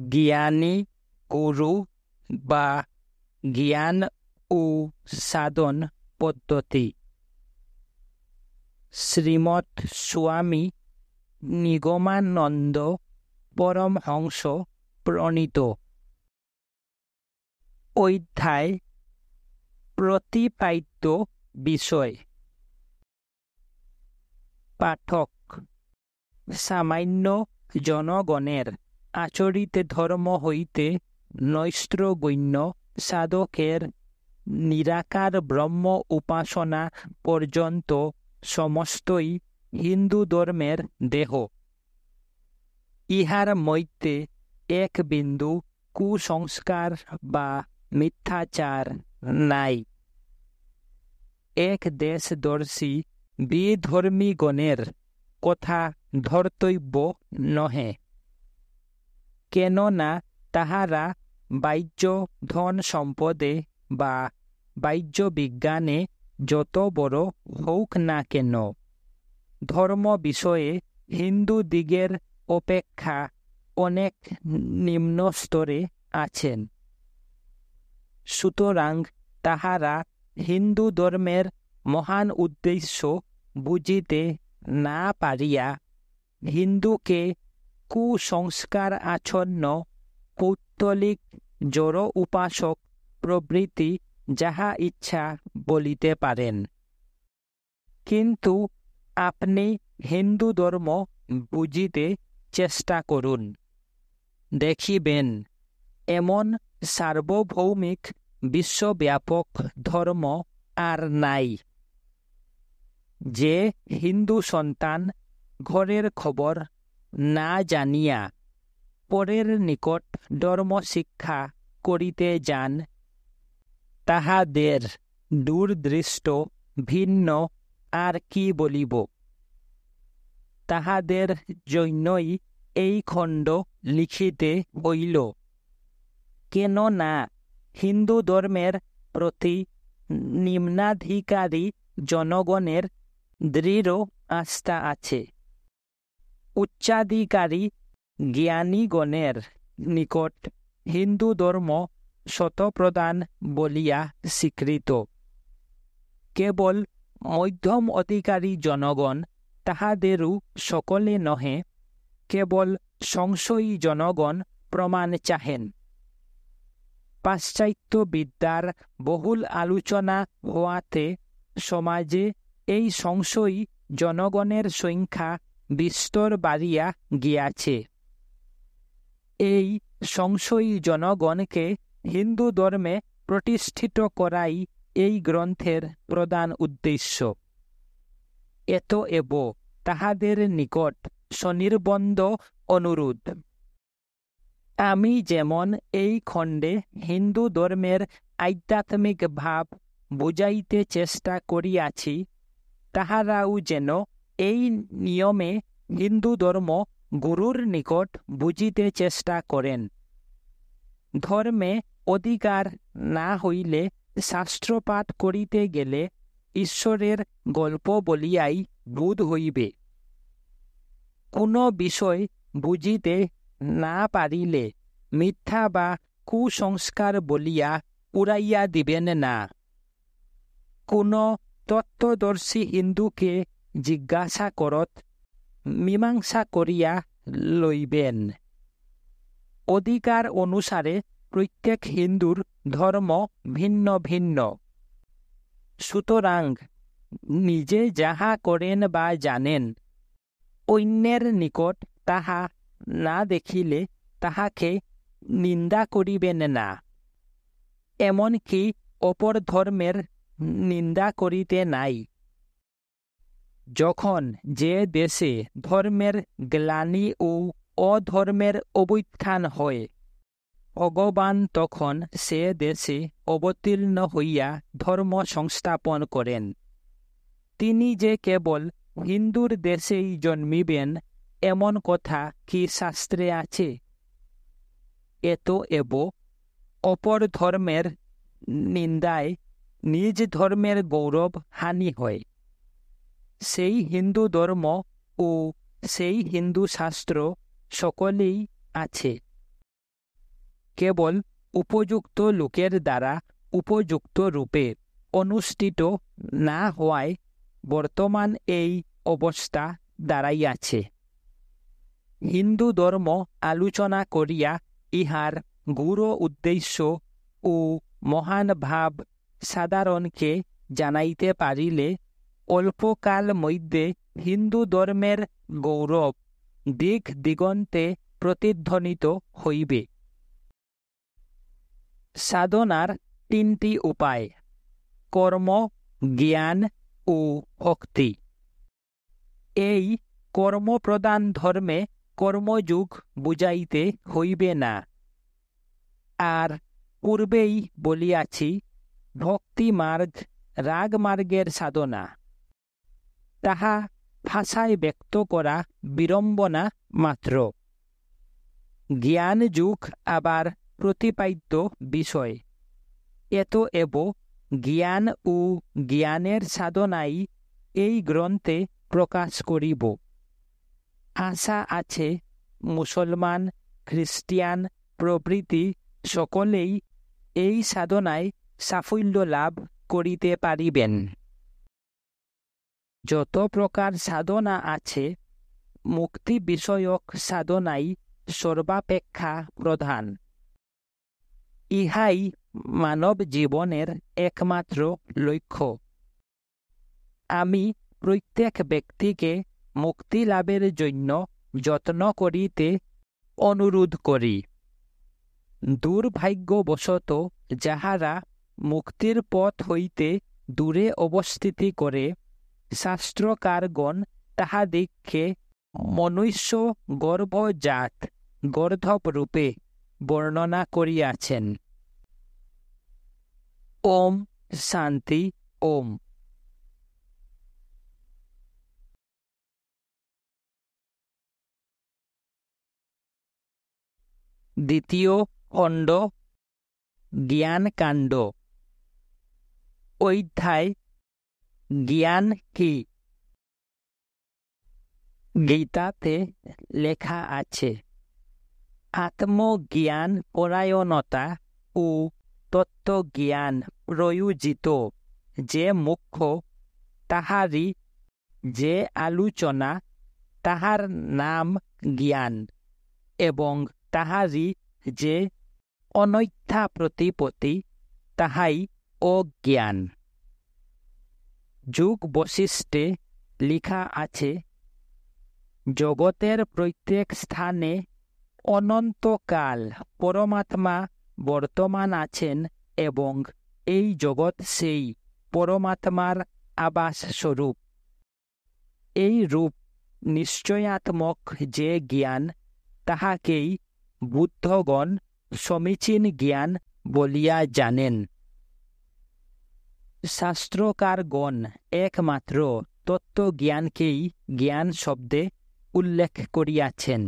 জ্ঞানী গুরু বা জ্ঞান ও সাধন পদ্ধতি। শ্রীমৎ স্বামী নিগমানন্দ পরমহংস প্রণীত। অধ্যায় প্রতিপাদ্য বিষয়। পাঠক সামান্য জনগণের আচরিত ধর্ম হইতে নৈষ্ঠ্যগণ্য সাধকের নিরাকার ব্রহ্ম উপাসনা পর্যন্ত সমস্তই হিন্দু ধর্মের দেহ। ইহার মধ্যে এক বিন্দু কুসংস্কার বা মিথ্যাচার নাই। এক দেশদর্শী বিধর্মীগণের কথা ধর্তব্য নহে, কেননা তাহারা বাহ্য ধন সম্পদে বা বাহ্য বিজ্ঞানে যত বড় হোক না কেন, ধর্ম বিষয়ে হিন্দুদিগের অপেক্ষা অনেক নিম্ন স্তরে আছেন। সুতরাং তাহারা হিন্দু ধর্মের মহান উদ্দেশ্য বুঝিতে না পারিয়া হিন্দুকে কুসংস্কার আচ্ছন্ন পৌত্তলিক জড় উপাসক প্রভৃতি যাহা ইচ্ছা বলিতে পারেন। কিন্তু আপনি হিন্দু ধর্ম বুঝিতে চেষ্টা করুন, দেখিবেন এমন সার্বভৌমিক বিশ্বব্যাপক ধর্ম আর নাই, যে হিন্দু সন্তান ঘরের খবর না জানিয়া পরের নিকট ধর্ম শিক্ষা করিতে যান। তাহাদের দূরদৃষ্ট ভিন্ন আর কি বলিব। তাহাদের জন্যই এই খণ্ড লিখিতে হইল, কেননা হিন্দু ধর্মের প্রতি নিম্নাধিকারী জনগণের দৃঢ় আস্থা আছে। উচ্চাধিকারী জ্ঞানীগণের নিকট হিন্দু ধর্ম শতপ্রধান বলিয়া স্বীকৃত। কেবল মধ্যম অধিকারী জনগণ, তাহাদেরও সকলে নহে, কেবল সংশয়ী জনগণ প্রমাণ চাহেন। পাশ্চাত্য বিদ্যার বহুল আলোচনা হওয়াতে সমাজে এই সংশয়ী জনগণের সংখ্যা বিস্তর বাড়িয়া গিয়াছে। এই সংশয়ী জনগণকে হিন্দু ধর্মে প্রতিষ্ঠিত করাই এই গ্রন্থের প্রধান উদ্দেশ্য। এতএব তাহাদের নিকট সনির্বন্ধ অনুরোধ। আমি যেমন এই খণ্ডে হিন্দু ধর্মের আধ্যাত্মিক ভাব বুঝাইতে চেষ্টা করিয়াছি, তাহারাও যেন এই নিয়মে হিন্দু ধর্ম গুরুর নিকট বুঝিতে চেষ্টা করেন। ধর্মে অধিকার না হইলে শাস্ত্রপাঠ করিতে গেলে ঈশ্বরের গল্প বলিয়াই বোধ হইবে। কোন বিষয় বুঝিতে না পারিলে মিথ্যা বা কুসংস্কার বলিয়া উড়াইয়া দিবেন না। কোন তত্ত্বদর্শী হিন্দুকে জিজ্ঞাসা করত, মীমাংসা করিয়া লইবেন। অধিকার অনুসারে প্রত্যেক হিন্দুর ধর্ম ভিন্ন ভিন্ন। সুতরাং নিজে যাহা করেন বা জানেন, অন্যের নিকট তাহা না দেখিলে তাহাকে নিন্দা করিবেন না। এমনকি অপর ধর্মের নিন্দা করিতে নাই। যখন যে দেশে ধর্মের গ্লানি ও অধর্মের অভ্যুত্থান হয়, ভগবান তখন সে দেশে অবতীর্ণ হইয়া ধর্ম সংস্থাপন করেন। তিনি যে কেবল হিন্দুর দেশেই জন্মিবেন, এমন কথা কি শাস্ত্রে আছে? এতএব অপর ধর্মের নিন্দায় নিজ ধর্মের গৌরব হানি হয়। সেই হিন্দু ধর্ম ও সেই হিন্দু শাস্ত্র সকলেই আছে। কেবল উপযুক্ত লোকের দ্বারা উপযুক্ত রূপে অনুষ্ঠিত না হওয়ায় বর্তমান এই অবস্থা দাঁড়াইয়াছে। হিন্দু ধর্ম আলোচনা করিয়া ইহার গূঢ় উদ্দেশ্য ও মহান ভাব সাধারণকে জানাইতে পারিলে অল্পকাল মধ্যে হিন্দু ধর্মের গৌরব দিক দিগন্তে প্রতিধ্বনিত হইবে। সাধনার তিনটি উপায়: কর্ম, জ্ঞান ও ভক্তি। এই কর্মপ্রধান ধর্মে কর্মযোগ বুঝাইতে হইবে না। আর পূর্বেই বলিয়াছি, ভক্তি মার্গ রাগমার্গের সাধনা। তাহা ভাষায় ব্যক্ত করা বিড়ম্বনা মাত্র। জ্ঞান যুগ আবার প্রতিপাদ্য বিষয়। এতএব জ্ঞান ও জ্ঞানের সাধনাই এই গ্রন্থে প্রকাশ করিব। আশা আছে মুসলমান, খ্রিস্টিয়ান প্রভৃতি সকলেই এই সাধনায় সাফল্য লাভ করিতে পারিবেন। যত প্রকার সাধনা আছে, মুক্তি বিষয়ক সাধনাই সর্বাপেক্ষা প্রধান। ইহাই মানব জীবনের একমাত্র লক্ষ্য। আমি প্রত্যেক ব্যক্তিকে মুক্তি লাভের জন্য যত্ন করিতে অনুরোধ করি। দুর্ভাগ্যবশত যাহারা মুক্তির পথ হইতে দূরে অবস্থিতি করে, শাস্ত্রকারগণ তাহাদিগকে মনুষ্য গর্ভজাত গর্ধব রূপে বর্ণনা করিয়াছেন। ওম শান্তি ওম। দ্বিতীয় খণ্ড, জ্ঞানকাণ্ড। অধ্যায় জ্ঞান কি? গীতাতে লেখা আছে, আত্মজ্ঞান পরায়ণতা ও তত্ত্বজ্ঞান প্রয়োজিত যে মুখ্য, তাহারই যে আলোচনা, তাহার নাম জ্ঞান, এবং তাহারই যে অনৈথা প্রতিপত্তি, তাহাই অজ্ঞান। যোগ বৈশিষ্ট্যে লিখা আছে, জগতের প্রত্যেক স্থানে অনন্তকাল পরমাত্মা বর্তমান আছেন এবং এই জগৎ সেই পরমাত্মার আবাস স্বরূপ। এই রূপ নিশ্চয়াত্মক যে জ্ঞান, তাহাকেই বুদ্ধগণ সমীচীন জ্ঞান বলিয়া জানেন। শাস্ত্রকারগণ একমাত্র তত্ত্বজ্ঞানকেই জ্ঞান শব্দে উল্লেখ করিয়াছেন।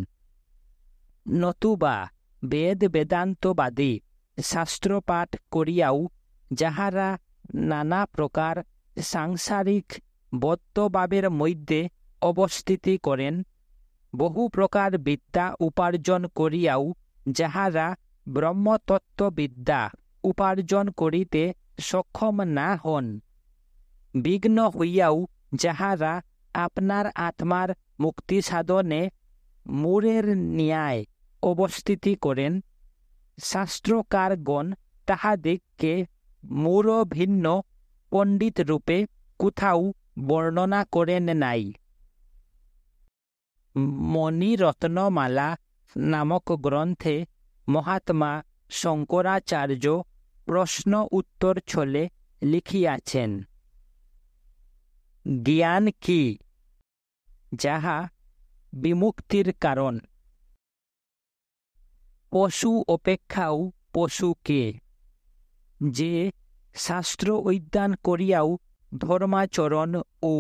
নতুবা বেদ বেদান্তবাদী শাস্ত্রপাঠ করিয়াও যাহারা নানা প্রকার সাংসারিক বদ্ধভাবের মধ্যে অবস্থিতি করেন, বহু প্রকার বিদ্যা উপার্জন করিয়াও যাহারা ব্রহ্মতত্ত্ববিদ্যা উপার্জন করিতে সক্ষম না হন, বিঘ্ন হইয়াও যাহারা আপনার আত্মার মুক্তি সাধনে মূঢ়ের ন্যায় অবস্থিতি করেন, শাস্ত্রকারগণ তাহাদিগকে মূঢ় ভিন্ন পণ্ডিত রূপে কোথাও বর্ণনা করেন নাই। মণিরত্নমালা নামক গ্রন্থে মহাত্মা শঙ্করাচার্য প্রশ্ন উত্তর ছলে লিখিয়াছেন, জ্ঞান কি? যাহা বিমুক্তির কারণ। পশু অপেক্ষাও পশু কে, যে শাস্ত্র অধ্যয়ন করিয়াও ধর্মাচরণ ও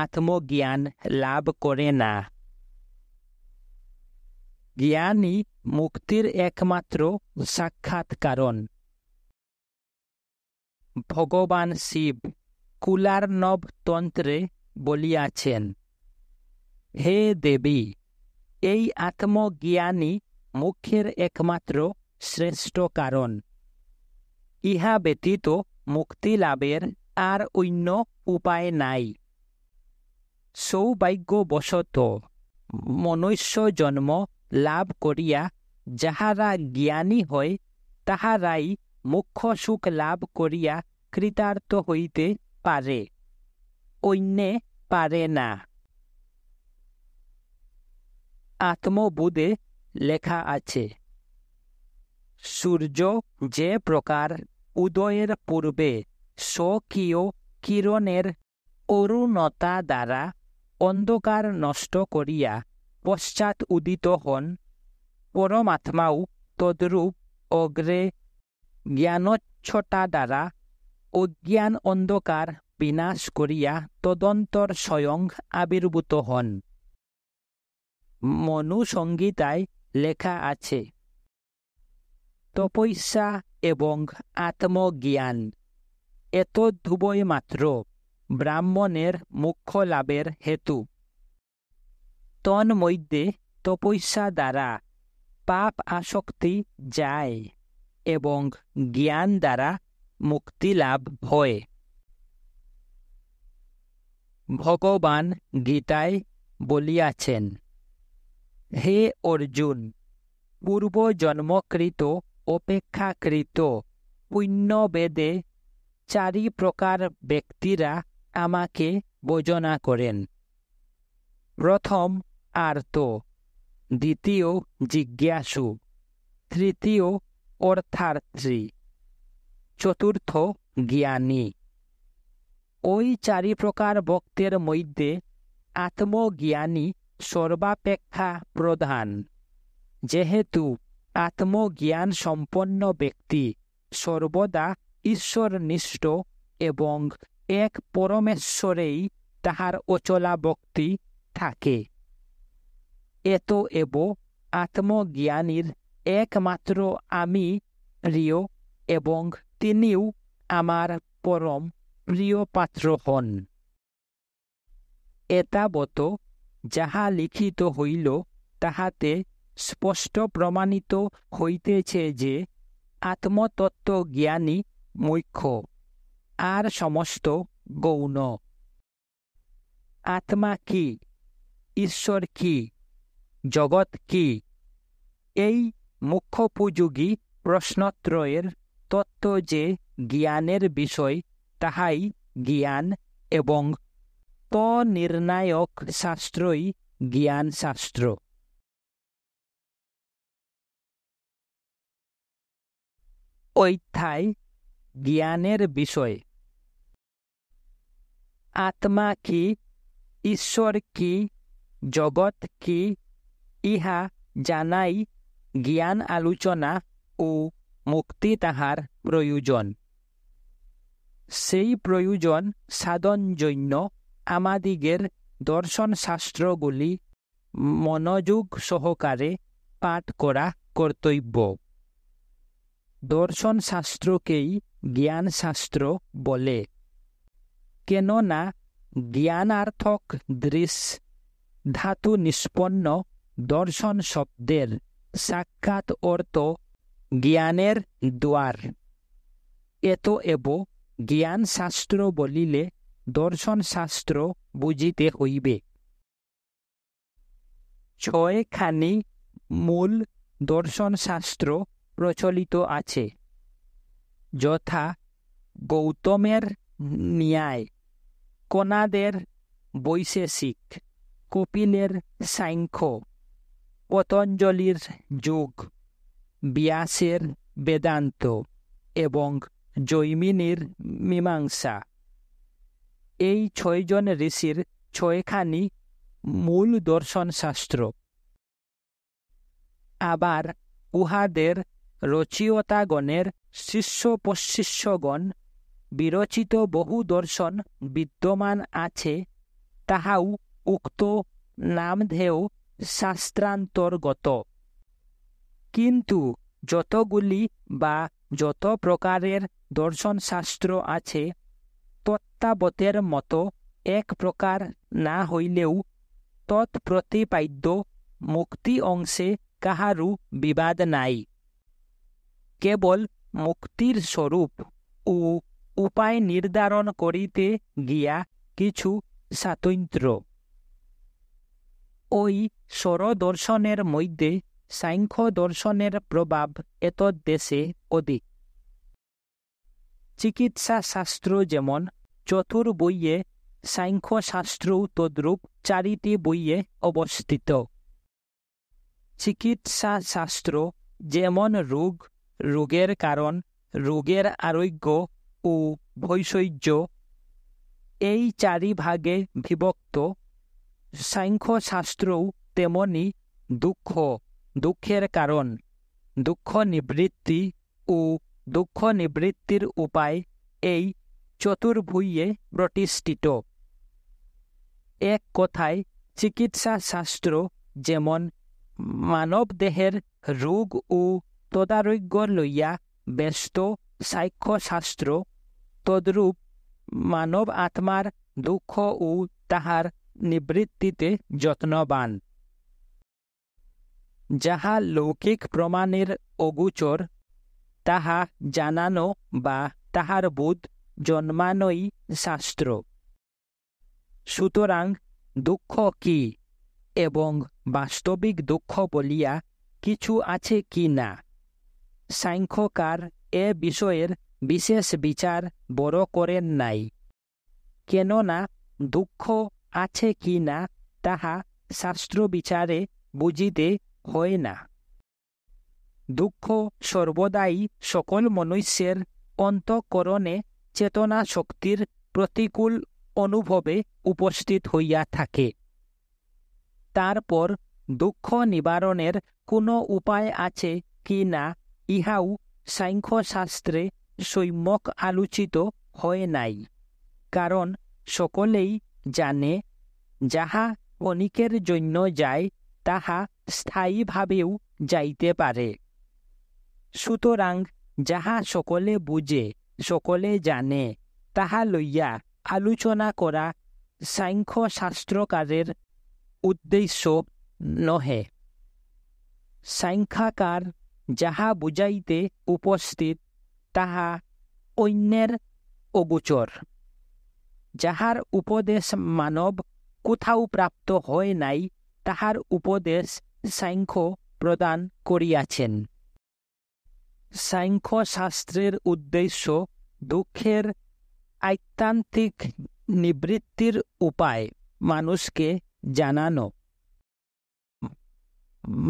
আত্মজ্ঞান লাভ করে না। জ্ঞানই মুক্তির একমাত্র সাক্ষাৎ কারণ। ভগবান শিব কুলার্ণব তন্ত্রে বলিয়াছেন, হে দেবী, এই আত্মজ্ঞানই মুখ্যের একমাত্র শ্রেষ্ঠ কারণ। ইহা ব্যতীত মুক্তি লাভের আর অন্য উপায় নাই। সৌভাগ্যবশত মনুষ্য জন্ম লাভ করিয়া যাহারা জ্ঞানী হয়, তাহারাই মুখ্য সুখ লাভ করিয়া কৃতার্থ হইতে পারে, অন্যে পারে না। আত্মবোধে লেখা আছে, সূর্য যে প্রকার উদয়ের পূর্বে স্বকীয় কিরণের অরুণতা দ্বারা অন্ধকার নষ্ট করিয়া পশ্চাৎ উদিত হন, পরমাত্মাও তদ্রূপ অগ্রে জ্ঞানোচ্ছটা দ্বারা অজ্ঞান অন্ধকার বিনাশ করিয়া তদন্তর স্বয়ং আবির্ভূত হন। মনুসংহিতায় লেখা আছে, তপস্যা এবং আত্মজ্ঞান এতদ্ভুবই মাত্র ব্রাহ্মণের মুখ্য লাভের হেতু। তন্মধ্যে তপস্যা দ্বারা পাপ আসক্তি যায় এবং জ্ঞান দ্বারা মুক্তি লাভ হয়। ভগবান গীতায় বলিয়াছেন, হে অর্জুন, পূর্বজন্মকৃত অপেক্ষাকৃত পুণ্যবেদে 4 প্রকার ব্যক্তিরা আমাকে ভজনা করেন। প্রথম আর্ত, দ্বিতীয় জিজ্ঞাসু, তৃতীয় অর্থার্থী, চতুর্থ জ্ঞানী। ওই 4 প্রকার ভক্তের মধ্যে আত্মজ্ঞানী সর্বাপেক্ষা প্রধান। যেহেতু আত্মজ্ঞান সম্পন্ন ব্যক্তি সর্বদা ঈশ্বরনিষ্ঠ এবং এক পরমেশ্বরেই তাহার অচলা ভক্তি থাকে, এতএব আত্মজ্ঞানীর একমাত্র আমি প্রিয় এবং তিনিও আমার পরম প্রিয় পাত্র হন। এতাবৎ যাহা লিখিত হইল তাহাতে স্পষ্ট প্রমাণিত হইতেছে যে আত্মতত্ত্ব জ্ঞানী মুখ্য, আর সমস্ত গৌণ। আত্মা কি, ঈশ্বর কি, জগৎ কি, এই মুখ্যোপযোগী প্রশ্নত্রয়ের তত্ত্ব যে জ্ঞানের বিষয়, তাহাই জ্ঞান এবং তনির্ণায়ক শাস্ত্রই জ্ঞান শাস্ত্র। অধ্যায় জ্ঞানের বিষয়। আত্মা কি, ঈশ্বর কি, জগৎ কি, ইহা জানাই জ্ঞান আলোচনা ও মুক্তি তাহার প্রয়োজন। সেই প্রয়োজন সাধন জন্য আমাদিগের দর্শন শাস্ত্রগুলি মনোযোগ সহকারে পাঠ করা কর্তব্য। দর্শন শাস্ত্রকেই জ্ঞান শাস্ত্র বলে, কেননা জ্ঞানার্থক দৃশ ধাতু নিষ্পন্ন দর্শন শব্দের সাক্ষাৎ অর্থ জ্ঞানের দ্বার। এতএব জ্ঞান শাস্ত্র বলিলে দর্শন শাস্ত্র বুঝিতে হইবে। 6খানি মূল দর্শন শাস্ত্র প্রচলিত আছে, যথা গৌতমের ন্যায়, কণাদের বৈশেষিক, কপিলের সাংখ্য, পতঞ্জলির যোগ, ব্যাসের বেদান্ত এবং জৈমিনীর মীমাংসা। এই 6 জন ঋষির 6খানি মূল দর্শন শাস্ত্র। আবার উহাদের রচয়িতাগণের শিষ্য প্রশিষ্যগণ বিরচিত বহু দর্শন বিদ্যমান আছে, তাহাও উক্ত নামধেয় শাস্ত্রান্তর্গত। কিন্তু যতগুলি বা যত প্রকারের দর্শন শাস্ত্র আছে, তত্ত্বাবতের মতো এক প্রকার না হইলেও তৎপ্রতিপাদ্য মুক্তি অংশে কাহারও বিবাদ নাই। কেবল মুক্তির স্বরূপ ও উপায় নির্ধারণ করিতে গিয়া কিছু স্বাতন্ত্র্য। ওই স্বরদর্শনের মধ্যে সাংখ্য দর্শনের প্রভাব এতদ্দেশে অধিক। চিকিৎসা শাস্ত্র যেমন চতুর্বইয়ে, সাংখ্যশাস্ত্রও তদ্রূপ 4টি বইয়ে অবস্থিত। চিকিৎসা শাস্ত্র যেমন রোগ, রোগের কারণ, রোগের আরোগ্য ও ভৈষজ্য, এই 4 ভাগে বিভক্ত। সাংখ্যশাস্ত্রও তেমনি দুঃখ, দুঃখের কারণ, দুঃখ নিবৃত্তি ও দুঃখ নিবৃত্তির উপায় এই চতুর্ভুঁইয়ে প্রতিষ্ঠিত। এক কথায় চিকিৎসা শাস্ত্র যেমন মানব দেহের রোগ ও তদারোগ্য লইয়া ব্যস্ত সাংখ্যশাস্ত্র তদ্রূপ মানব আত্মার দুঃখ ও তাহার নিবৃত্তিতে যত্নবান। যাহা লৌকিক প্রমাণের অগোচর, তাহা জানানো বা তাহার বোধ জন্মানোই শাস্ত্র। সুতরাং দুঃখ কি এবং বাস্তবিক দুঃখ বলিয়া কিছু আছে কি না, সাংখ্যকার এ বিষয়ের বিশেষ বিচার বড় করেন নাই। কেননা দুঃখ আছে কি না তাহা শাস্ত্র বিচারে বুঝিতে হয় না। দুঃখ সর্বদাই সকল মনুষ্যের অন্তঃকরণে চেতনা শক্তির প্রতিকূল অনুভবে উপস্থিত হইয়া থাকে। তারপর দুঃখ নিবারণের কোনো উপায় আছে কি না ইহাও সাংখ্যশাস্ত্রে সম্যক আলোচিত হয় নাই। কারণ সকলেই জানে, যাহা ক্ষণিকের জন্য যায় তাহা স্থায়ীভাবেও যাইতে পারে। সুতরাং যাহা সকলে বুঝে, সকলে জানে, তাহা লইয়া আলোচনা করা সাংখ্যশাস্ত্রকারের উদ্দেশ্য নহে। সাংখ্যকার যাহা বুঝাইতে উপস্থিত তাহা অন্যের অগোচর। যাহার উপদেশ মানব কোথাও প্রাপ্ত হয় নাই, তাহার উপদেশ সাংখ্য প্রদান করিয়াছেন। সাংখ্যশাস্ত্রের উদ্দেশ্য দুঃখের আত্যন্তিক নিবৃত্তির উপায় মানুষকে জানানো।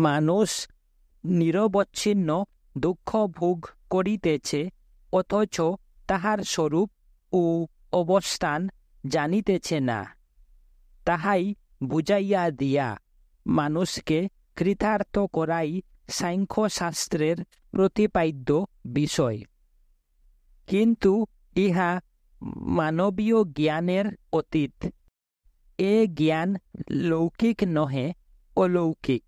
মানুষ নিরবচ্ছিন্ন দুঃখ ভোগ করিতেছে, অথচ তাহার স্বরূপ ও অবস্থান জানিতেছে না। তাহাই বুঝাইয়া দিয়া মানুষকে কৃতার্থ করাই সাংখ্যশাস্ত্রের প্রতিপাদ্য বিষয়। কিন্তু ইহা মানবীয় জ্ঞানের অতীত। এ জ্ঞান লৌকিক নহে, অলৌকিক।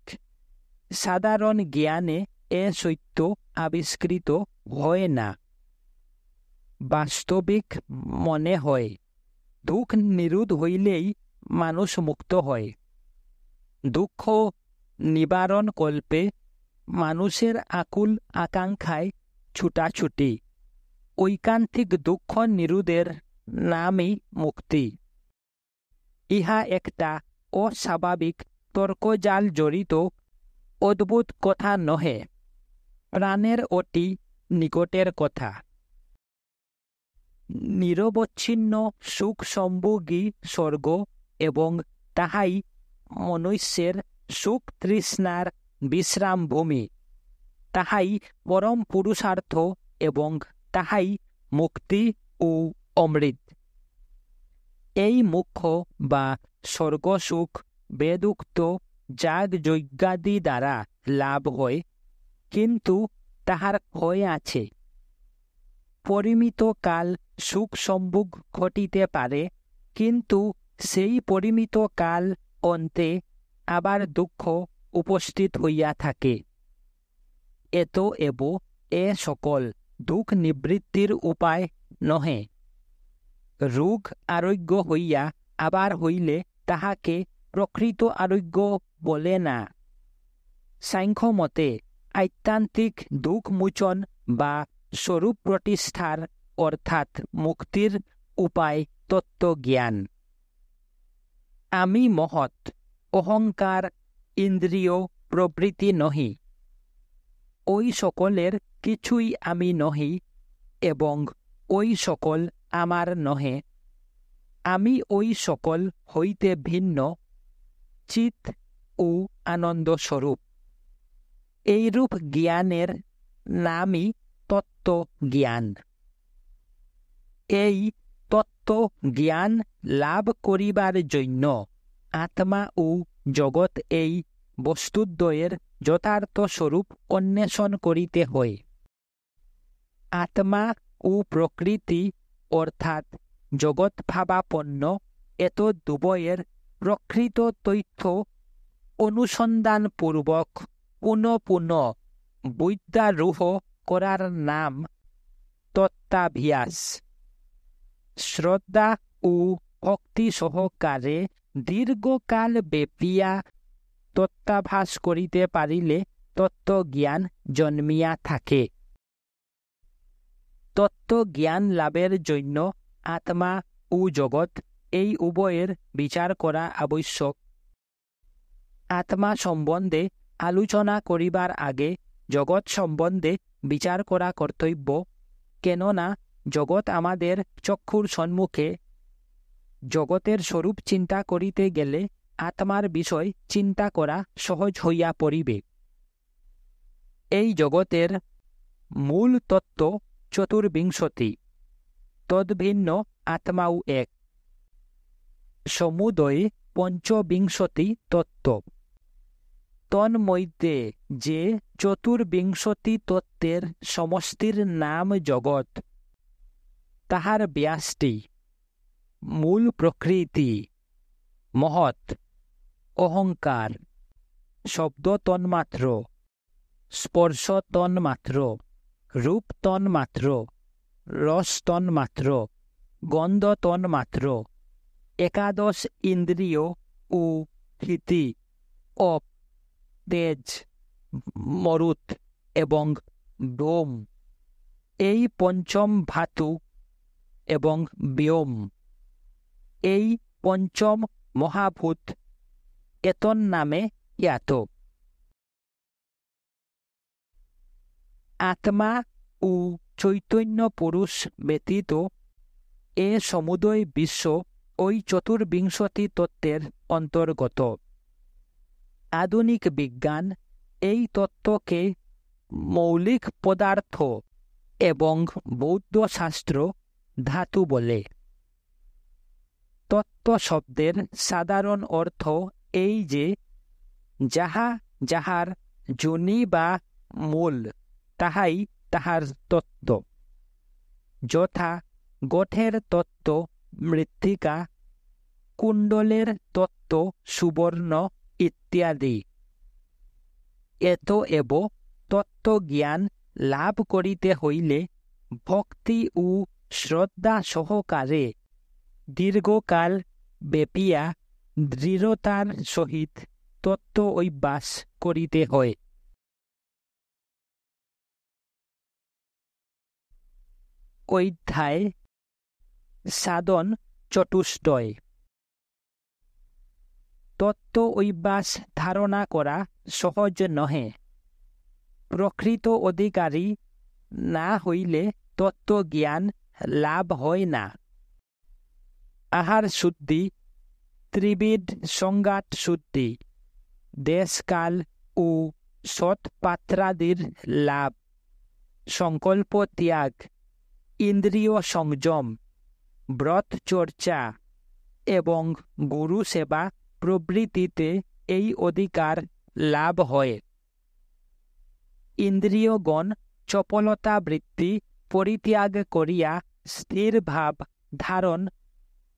সাধারণ জ্ঞানে এ সত্য আবিষ্কৃত হয় না। বাস্তবিক মনে হয় দুঃখ নিরোধ হইলেই মানুষ মুক্ত হয়। দুঃখ নিবারণ কল্পে মানুষের আকুল আকাঙ্ক্ষায় ছুটাছুটি। ঐকান্তিক দুঃখ নিরোধের নামই মুক্তি। ইহা একটা অস্বাভাবিক তর্কজাল জড়িত অদ্ভুত কথা নহে, প্রাণের অতি নিকটের কথা। নিরবচ্ছিন্ন সুখ সম্ভোগী স্বর্গ এবং তাহাই মনুষ্যের সুখ তৃষ্ণার বিশ্রাম ভূমি, তাহাই পরম পুরুষার্থ এবং তাহাই মুক্তি ও অমৃত। এই মুখ্য বা স্বর্গসুখ বেদোক্ত যাগ যজ্ঞাদি দ্বারা লাভ হয়, কিন্তু তাহার ক্ষয় আছে। পরিমিত কাল সুখ সম্ভোগ ঘটিতে পারে, কিন্তু সেই পরিমিত কাল অন্তে আবার দুঃখ উপস্থিত হইয়া থাকে। এতএব এ সকল দুঃখ নিবৃত্তির উপায় নহে। রোগ আরোগ্য হইয়া আবার হইলে তাহাকে প্রকৃত আরোগ্য বলে না। সাংখ্য মতে আত্যন্তিক দুঃখ মোচন বা স্বরূপ প্রতিষ্ঠার অর্থাৎ মুক্তির উপায় তত্ত্বজ্ঞান। আমি মহৎ, অহংকার, ইন্দ্রিয় প্রভৃতি নহি। ওই সকলের কিছুই আমি নহি এবং ওই সকল আমার নহে। আমি ওই সকল হইতে ভিন্ন, চিৎ ও আনন্দস্বরূপ। এইরূপ জ্ঞানের নামই তত্ত্বজ্ঞান। এই তত্ত্বজ্ঞান লাভ করিবার জন্য আত্মা ও জগৎ এই বস্তুদ্বয়ের যথার্থ স্বরূপ অন্বেষণ করিতে হয়। আত্মা ও প্রকৃতি অর্থাৎ জগৎভাবাপন্ন এতদুভয়ের প্রকৃত তথ্য অনুসন্ধানপূর্বক পুনঃ পুনঃ বিদ্যারূঢ় করার নাম তত্ত্বাভ্যাস। শ্রদ্ধা ও ভক্তি সহকারে দীর্ঘকাল ব্যাপিয়া তত্ত্বাভ্যাস করিতে পারিলে তত্ত্বজ্ঞান জন্মিয়া থাকে। তত্ত্বজ্ঞান লাভের জন্য আত্মা ও জগৎ এই উভয়ের বিচার করা আবশ্যক। আত্মা সম্বন্ধে আলোচনা করিবার আগে জগৎ সম্বন্ধে বিচার করা কর্তব্য, কেননা জগৎ আমাদের চক্ষুর সম্মুখে। জগতের স্বরূপ চিন্তা করিতে গেলে আত্মার বিষয় চিন্তা করা সহজ হইয়া পড়িবে। এই জগতের মূল তত্ত্ব চতুর্বিংশতি, তদ্ভিন্ন আত্মাও এক। সমুদয় পঞ্চবিংশতি তত্ত্ব। তন্মধ্যে যে চতুর্বিংশতি তত্ত্বের সমষ্টির নাম জগৎ, তাহার ব্যাসটি মূল প্রকৃতি, মহৎ, অহংকার, শব্দ তন্মাত্র, স্পর্শ তন্মাত্র, রূপ তন্মাত্র, রস তন্মাত্র, গন্ধ তন্মাত্র, একাদশ ইন্দ্রিয় ও হৃতি, অপ, তেজ, মরুত এবং ব্যোম, এই পঞ্চম ধাতু এবং ব্যোম, এই পঞ্চম মহাভূত এতন্নামে খ্যাত। আত্মা ও চৈতন্য পুরুষ ব্যতীত এ সমুদয় বিশ্ব ওই চতুর্বিংশতি তত্ত্বের অন্তর্গত। আধুনিক বিজ্ঞান এই তত্ত্বকে মৌলিক পদার্থ এবং বৌদ্ধ শাস্ত্র ধাতু বলে। তত্ত্ব শব্দের সাধারণ অর্থ এই যে যাহা যাহার যোনি বা মূল, তাহাই তাহার তত্ত্ব। যথা গোঠের তত্ত্ব মৃত্তিকা, কুণ্ডলের তত্ত্ব সুবর্ণ ইত্যাদি। এতএব তত্ত্বজ্ঞান লাভ করিতে হইলে ভক্তি ও শ্রদ্ধা সহকারে দীর্ঘকাল ব্যাপিয়া দৃঢ়তার সহিত তত্ত্ব অভ্যাস করিতে হয়। অধ্যায় সাধন চতুষ্টয়। তত্ত্ব অভ্যাস ধারণা করা সহজ নহে। প্রকৃত অধিকারী না হইলে তত্ত্বজ্ঞান লাভ হয় না। আহার শুদ্ধি, ত্রিবিধ সংঘাত শুদ্ধি, দেশকাল ও সৎপাত্রাদির লাভ, সংকল্প ত্যাগ, ইন্দ্রিয় সংযম, ব্রত চর্চা এবং গুরু সেবা প্রভৃতিতে এই অধিকার লাভ হয়। ইন্দ্রিয়গণ চপলতা বৃত্তি পরিত্যাগ করিয়া স্থির ভাব ধারণ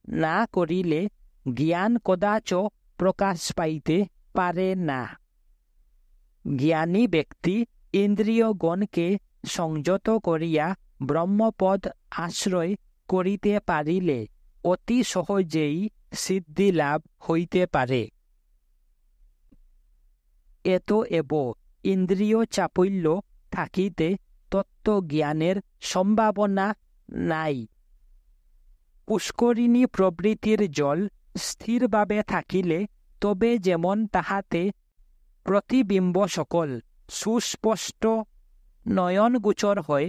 না করিলে জ্ঞান কদাচ প্রকাশ পাইতে পারে না। জ্ঞানী ব্যক্তি ইন্দ্রিয়গণকে সংযত করিয়া ব্রহ্মপদ আশ্রয় করিতে পারিলে অতি সহজেই সিদ্ধি লাভ হইতে পারে। এতএব ইন্দ্রিয় চাপল্য থাকিতে তত্ত্বজ্ঞানের সম্ভাবনা নাই। পুষ্করিণী প্রভৃতির জল স্থিরভাবে থাকিলে তবে যেমন তাহাতে প্রতিবিম্ব সকল সুস্পষ্ট নয়নগোচর হয়,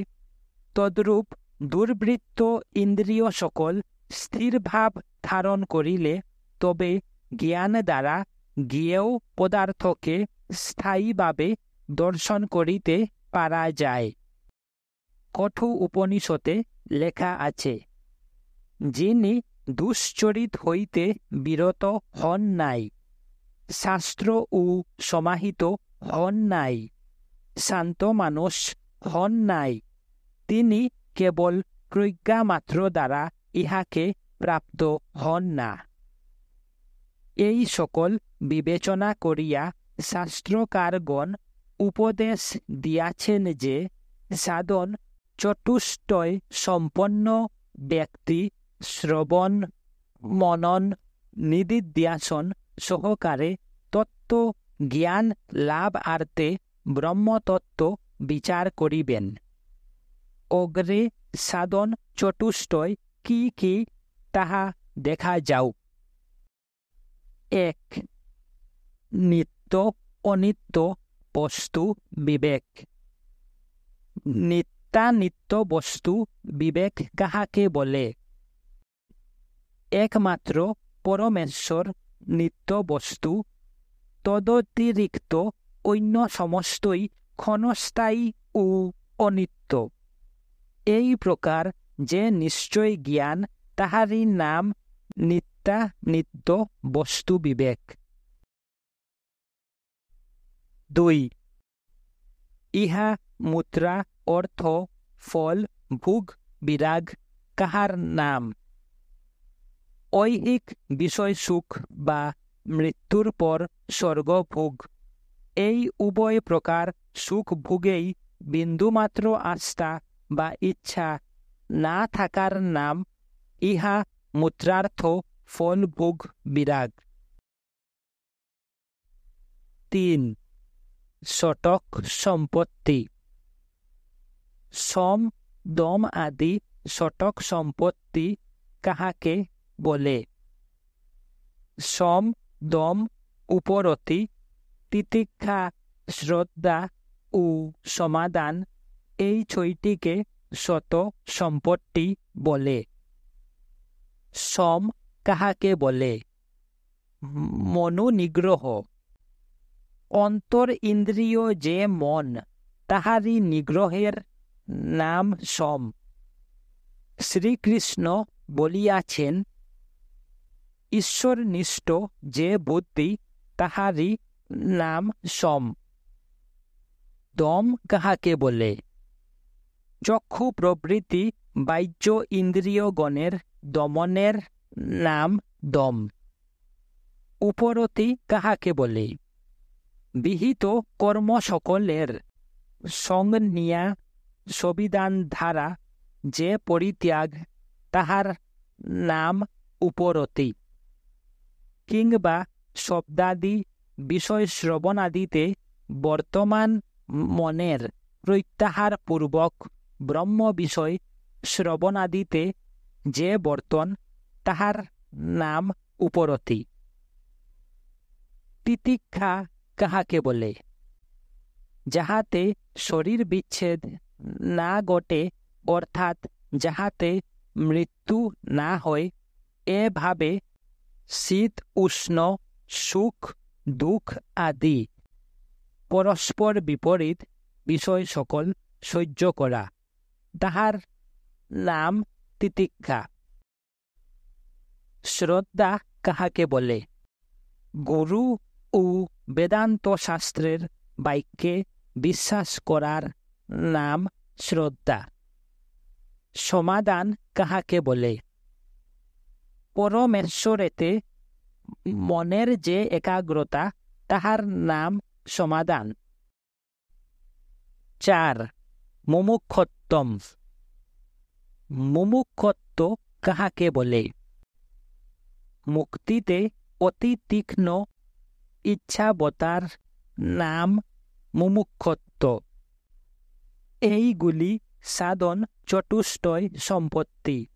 তদ্রূপ দুর্বৃত্ত ইন্দ্রিয় সকল স্থিরভাব ধারণ করিলে তবে জ্ঞান দ্বারা জ্ঞেয় পদার্থকে স্থায়ীভাবে দর্শন করিতে পারা যায়। কঠোর উপনিষদে লেখা আছে, যিনি দুশ্চরিত হইতে বিরত হন নাই, শাস্ত্র ও সমাহিত হন নাই, শান্ত মানুষ হন নাই, তিনি কেবল প্রজ্ঞা মাত্র দ্বারা ইহাকে প্রাপ্ত হন না। এই সকল বিবেচনা করিয়া শাস্ত্রকারগণ উপদেশ দিয়াছেন যে সাধন চতুষ্টয় সম্পন্ন ব্যক্তি শ্রবণ মনন নিদিধ্যাসন সহকারে তত্ত্ব জ্ঞান লাভার্থে ব্রহ্মতত্ত্ব বিচার করিবেন। অগ্রে সাধন চতুষ্টয় কি কি তাহা দেখা যাও। 1. নিত্য অনিত্য বস্তু বিবেক। নিত্যানিত্য বস্তু বিবেক কাহাকে বলে? একমাত্র পরমেশ্বর নিত্য বস্তু, তদতিরিক্ত অন্য সমস্তই ক্ষণস্থায়ী ও অনিত্য। এই প্রকার যে নিশ্চয় জ্ঞান, তাহারই নাম নিত্যানিত্য বস্তু বিবেক। 2. ইহা মুদ্রা অর্থ ফল ভোগ বিরাগ কাহার নাম? ঐহিক বিষয় সুখ বা মৃত্যুর পর স্বর্গভোগ, এই উভয় প্রকার সুখ ভোগেই বিন্দুমাত্র আস্থা বা ইচ্ছা না থাকার নাম ইহা মুদ্রার্থ ফল ভোগ বিরাগ। 3. শতক সম্পত্তি। সম দম আদি শতক সম্পত্তি কাহাকে বলে? সম দম উপরতি তিতিক্ষা শ্রদ্ধা ও সমাধান, এই ছয়টিকে শত সম্পত্তি বলে। সম কাহাকে বলে? মনোনিগ্রহ। অন্তর ইন্দ্রিয় যে মন, তাহারই নিগ্রহের নাম সম। শ্রীকৃষ্ণ বলিয়াছেন, ঈশ্বরনিষ্ঠ যে বুদ্ধি, তাহারই নাম সম। দম কাহাকে বলে? চক্ষু প্রভৃতি বাহ্য ইন্দ্রিয়গণের দমনের নাম দম। উপরতি কাহাকে বলে? বিহিত কর্ম সকলের সংজ্ঞা সংবিধান দ্বারা যে পরিত্যাগ, তাহার নাম উপরতি। কিংবা শব্দাদি বিষয় শ্রবণাদিতে বর্তমান মনের প্রত্যাহার পূর্বক ব্রহ্ম বিষয় শ্রবণাদিতে যে বর্তন, তাহার নাম উপরতি। তিতিক্ষা কাহাকে বলে? যাহাতে শরীর বিচ্ছেদ না ঘটে, অর্থাৎ যাহাতে মৃত্যু না হয়, এভাবে শীত উষ্ণ সুখ দুঃখ আদি পরস্পর বিপরীত বিষয় সকল সহ্য করা, তাহার নাম তিতিক্ষা। শ্রদ্ধা কাহাকে বলে? গুরু ও বেদান্ত শাস্ত্রের বাক্যে বিশ্বাস করার নাম শ্রদ্ধা। সমাধান কাহাকে বলে? পরমেশ্বরেতে মনের যে একাগ্রতা, তাহার নাম সমাধান। 4. মুমুক্ষুত্বম। মুমুক্ষুত্ব কাহাকে বলে? মুক্তিতে অতি তীক্ষ্ণ ইচ্ছাবতার নাম মুমুক্ষুত্ব। এইগুলি সাধন চতুষ্টয় সম্পত্তি।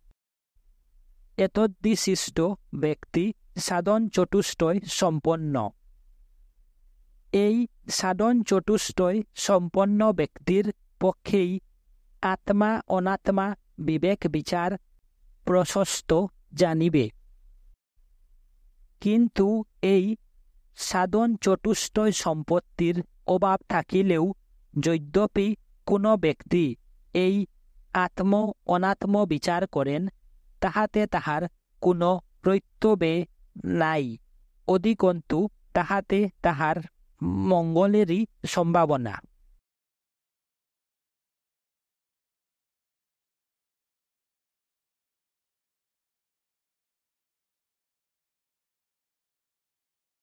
এতদ্বিশিষ্ট ব্যক্তি সাধন চতুষ্টয় সম্পন্ন। এই সাধন চতুষ্টয় সম্পন্ন ব্যক্তির পক্ষেই আত্মা অনাত্মা বিবেক বিচার প্রশস্ত জানিবে। কিন্তু এই সাধন চতুষ্টয় সম্পত্তির অভাব থাকিলেও যদ্যপি কোনো ব্যক্তি এই আত্ম অনাত্ম বিচার করেন, তাহাতে তাহার কোনো প্রত্যবে নাই, অধিকন্তু তাহাতে তাহার মঙ্গলেরই সম্ভাবনা।